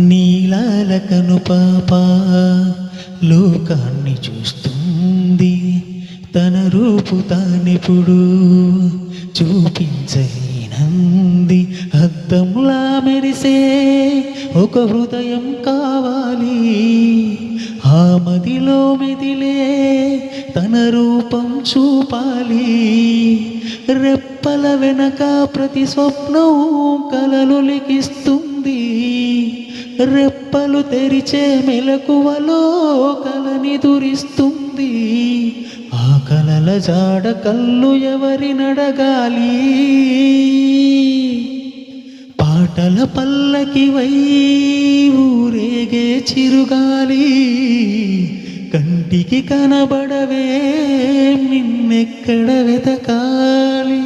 నీలాల కనుపాప లోకాన్ని చూస్తుంది, తన రూపు తానెప్పుడు చూపించలేనంది. అద్దంలా మెరిసే ఒక హృదయం కావాలి, ఆ మదిలో మెదిలే తన రూపం చూపాలి. రెప్పల వెనక ప్రతి స్వప్నం కలలు లిఖిస్తుంది, రెప్పలు తెరిచే మెలకువలో కలని దురిస్తుంది. ఆ కలల జాడ కళ్ళు ఎవరినడగాలి? పాటల పల్లకివై ఊరేగే చిరుగాలి, కంటికి కనబడవే నిన్నెక్కడ వెతకాలి?